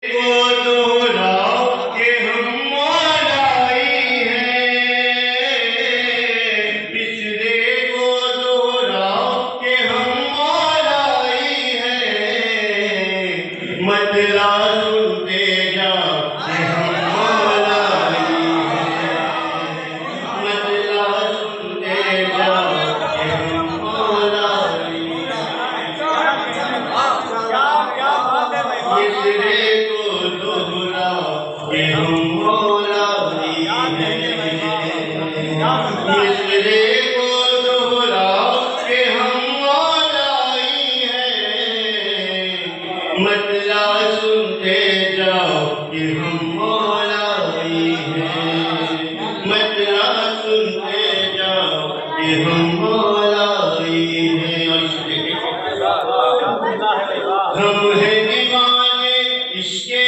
को दोहराओ के हम मौलाई हैं, पिछले को दोहराओ के हम मौलाई हैं, मतला सुनते जाओ के हम मौलाई हैं, मतला सुनते जाओ के हम मौलाई हैं, पिछले ये हम मौलाई हैं, पिछले को दोहराओ के हम मौलाई हैं, मतला सुनते जाओ कि हम मौलाई हैं, मतला सुनते जाओ कि हम मौलाई हैं। हम हैं दीवाने इश्क़े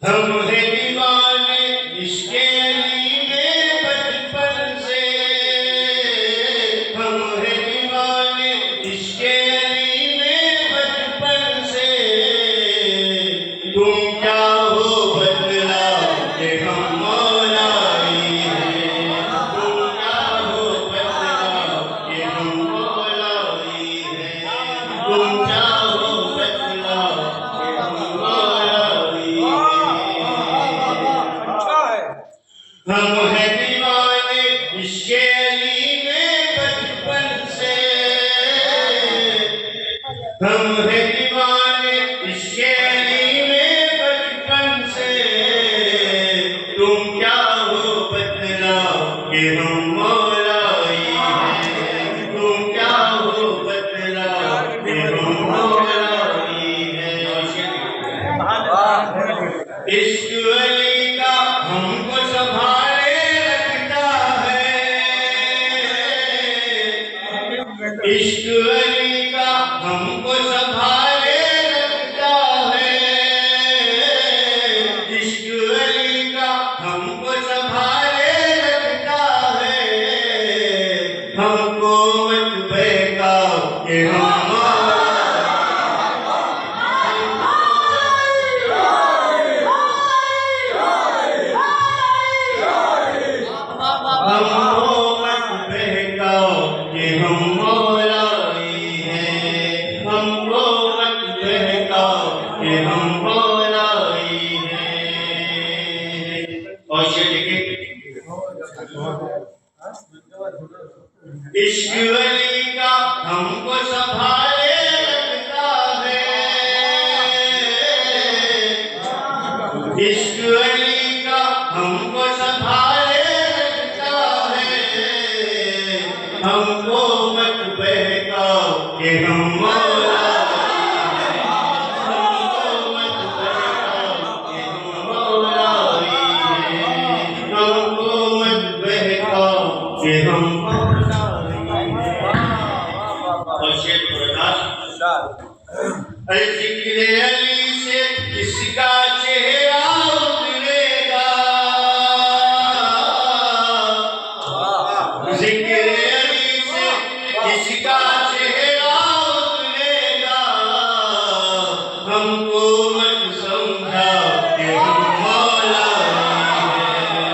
हम हैं दीवाने इश्क़े अली में बचपन से, हम हैं दीवाने इश्क़े अली में बचपन से, तुम क्या हो बतलाओ कि हम मौलाई हैं, तुम क्या हो बतलाओ कि हम मौलाई हैं, तुम क्या हो बतलाओ कि हम मौलाई हैं। हम हैं दीवाने इश्क़े अली में बचपन से, हम हैं दीवाने इश्क़े अली में बचपन से, तुम क्या हो बतलाओ कि हम मौलाई हैं, तुम क्या हो बतलाओ कि हम मौलाई हैं। इश्क़ अली का हमको संभाले रखता है, इश्क़ अली का हमको संभाले रखता है, इश्क़ अली का हमको संभाले रखता है, हमको मत बहकाओ कि हम हमको मत बहकाओ कि हम मौलाई हैं, हमको मत बहकाओ कि हम मौलाई हैं। और ये देखिए इश्क़ अली का हमको संभाले रखता है, इश्क़ अली का हमको संभाले हमको मत बहकाओ कि हम मौलाई हैं, हमको मत बहकाओ कि हम मौलाई हैं, हमको मत बहकाओ कि हम मौलाई हैं। और शेर ज़िक्र अली से किसका चेहरा उतरेगा, ज़िक्र किसका चेहरा उतरेगा, हमको मत समझाओ कि हम मौलाई हैं,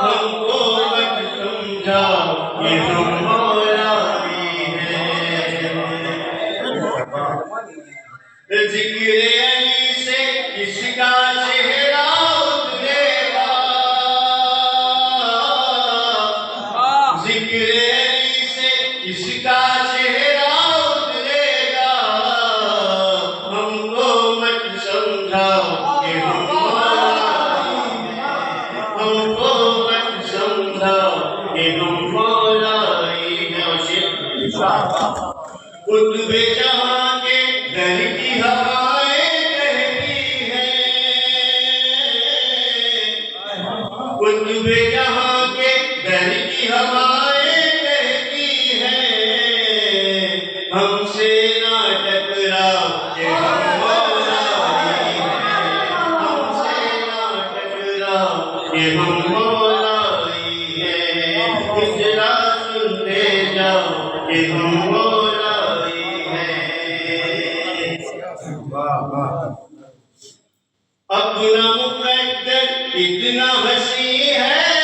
हमको मत समझाओ कि हम मौलाई हैं। ज़िक्र अली से किसका चेहरा उतरेगा, ज़िक्र अली से किसका चेहरा उतरेगा, हमको मत समझाओ कि हम मौलाई हैं, हमको मत समझाओ कि हम मौलाई हैं। कुतुब जहां के घर की हवाएं कहती हैं, कुतुब जहां के घर कि हम मौलाई हैं। इजरा सुनते जाओ कि हम मौलाई हैं। अपना मुकद्दर इतना हसी है,